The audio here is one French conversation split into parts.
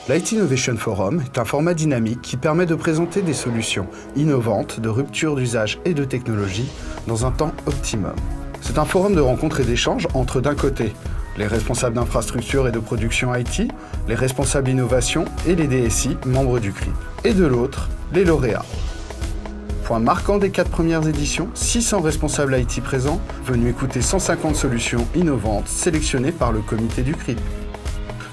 L'IT Innovation Forum est un format dynamique qui permet de présenter des solutions innovantes, de rupture d'usage et de technologie dans un temps optimum. C'est un forum de rencontres et d'échanges entre, d'un côté, les responsables d'infrastructure et de production IT, les responsables innovation et les DSI, membres du CRIP, et de l'autre, les lauréats. Point marquant des 4 premières éditions, 600 responsables IT présents, venus écouter 150 solutions innovantes sélectionnées par le comité du CRIP.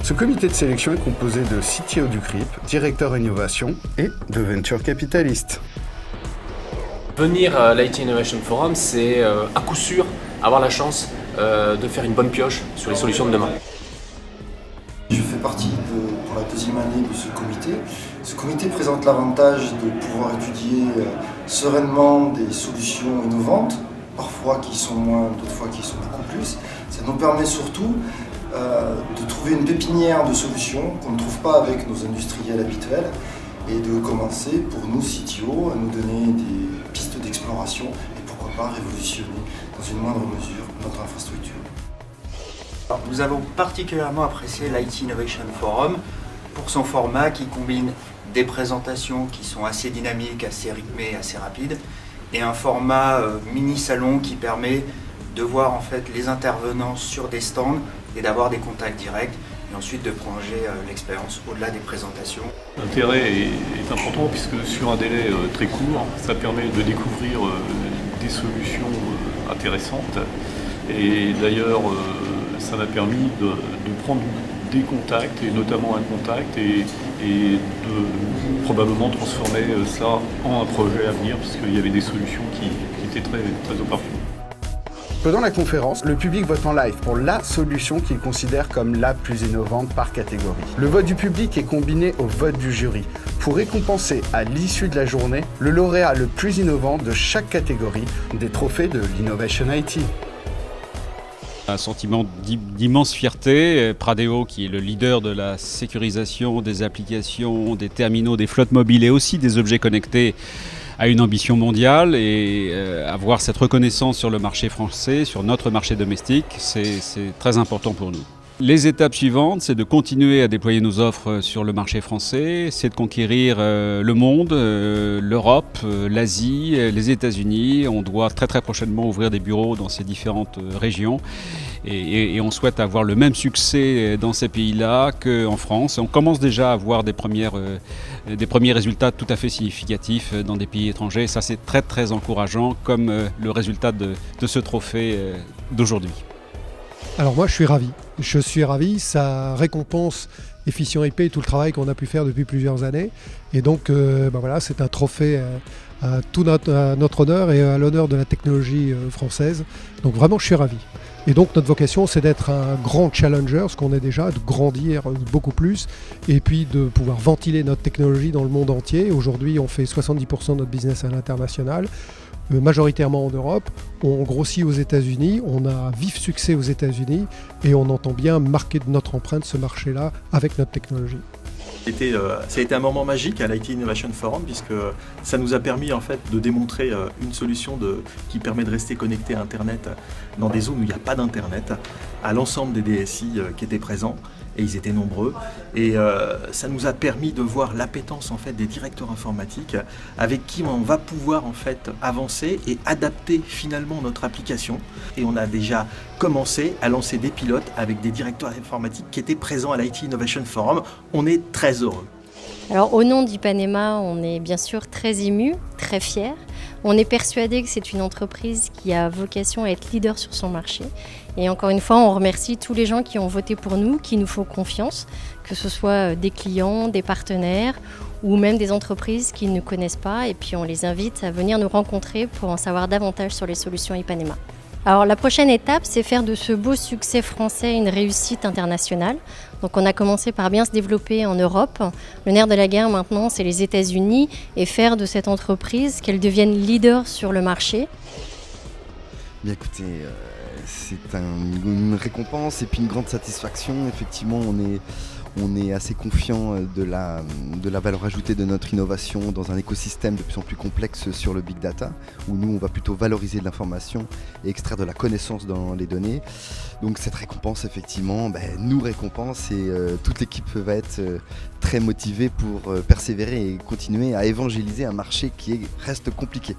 Ce comité de sélection est composé de CTO du CRIP, directeur innovation et de venture capitalistes. Venir à l'IT Innovation Forum, c'est à coup sûr avoir la chance de faire une bonne pioche sur les solutions de demain. Je fais partie pour la deuxième année de ce comité. Ce comité présente l'avantage de pouvoir étudier sereinement des solutions innovantes, parfois qui sont moins, d'autres fois qui sont beaucoup plus. Ça nous permet surtout de trouver une pépinière de solutions qu'on ne trouve pas avec nos industriels habituels et de commencer pour nous, CTO, à nous donner des pistes d'exploration et pourquoi pas révolutionner dans une moindre mesure notre infrastructure. Alors, nous avons particulièrement apprécié l'IT Innovation Forum pour son format qui combine des présentations qui sont assez dynamiques, assez rythmées, assez rapides et un format mini-salon qui permet de voir en fait les intervenants sur des stands et d'avoir des contacts directs et ensuite de prolonger l'expérience au-delà des présentations. L'intérêt est important puisque sur un délai très court, ça permet de découvrir des solutions intéressantes et d'ailleurs ça m'a permis de prendre des contacts et notamment un contact et de probablement transformer ça en un projet à venir puisqu'il y avait des solutions qui étaient très, très opportunes. Pendant la conférence, le public vote en live pour la solution qu'il considère comme la plus innovante par catégorie. Le vote du public est combiné au vote du jury pour récompenser à l'issue de la journée le lauréat le plus innovant de chaque catégorie des trophées de l'Innovation IT. Un sentiment d'immense fierté. Pradeo, qui est le leader de la sécurisation des applications, des terminaux, des flottes mobiles et aussi des objets connectés, a une ambition mondiale et avoir cette reconnaissance sur le marché français, sur notre marché domestique, c'est très important pour nous. Les étapes suivantes, c'est de continuer à déployer nos offres sur le marché français, c'est de conquérir le monde, l'Europe, l'Asie, les États-Unis. On doit très très prochainement ouvrir des bureaux dans ces différentes régions et on souhaite avoir le même succès dans ces pays-là qu'en France. On commence déjà à avoir des premiers résultats tout à fait significatifs dans des pays étrangers. Ça, c'est très très encourageant comme le résultat de ce trophée d'aujourd'hui. Alors moi je suis ravi, ça récompense Efficient IP et tout le travail qu'on a pu faire depuis plusieurs années et donc voilà, c'est un trophée à notre honneur et à l'honneur de la technologie française, donc vraiment je suis ravi. Et donc notre vocation c'est d'être un grand challenger, ce qu'on est déjà, de grandir beaucoup plus et puis de pouvoir ventiler notre technologie dans le monde entier. Aujourd'hui on fait 70% de notre business à l'international, majoritairement en Europe, on grossit aux États-Unis, on a un vif succès aux États-Unis et on entend bien marquer de notre empreinte ce marché-là avec notre technologie. Ça a été un moment magique à l'IT Innovation Forum puisque ça nous a permis en fait de démontrer une solution qui permet de rester connecté à Internet dans des zones où il n'y a pas d'Internet à l'ensemble des DSI qui étaient présents. Et ils étaient nombreux et ça nous a permis de voir l'appétence en fait des directeurs informatiques avec qui on va pouvoir en fait avancer et adapter finalement notre application. Et on a déjà commencé à lancer des pilotes avec des directeurs informatiques qui étaient présents à l'IT Innovation Forum. On est très heureux. Alors au nom d'Ipanema, on est bien sûr très émus, très fiers. On est persuadé que c'est une entreprise qui a vocation à être leader sur son marché. Et encore une fois, on remercie tous les gens qui ont voté pour nous, qui nous font confiance, que ce soit des clients, des partenaires ou même des entreprises qui ne nous connaissent pas. Et puis on les invite à venir nous rencontrer pour en savoir davantage sur les solutions Ipanema. Alors la prochaine étape, c'est faire de ce beau succès français une réussite internationale. Donc on a commencé par bien se développer en Europe. Le nerf de la guerre maintenant, c'est les États-Unis et faire de cette entreprise qu'elle devienne leader sur le marché. Bien écoutez, une récompense et puis une grande satisfaction. Effectivement, on est assez confiant de la valeur ajoutée de notre innovation dans un écosystème de plus en plus complexe sur le big data, où nous on va plutôt valoriser de l'information et extraire de la connaissance dans les données. Donc cette récompense effectivement nous récompense et toute l'équipe va être très motivée pour persévérer et continuer à évangéliser un marché qui reste compliqué.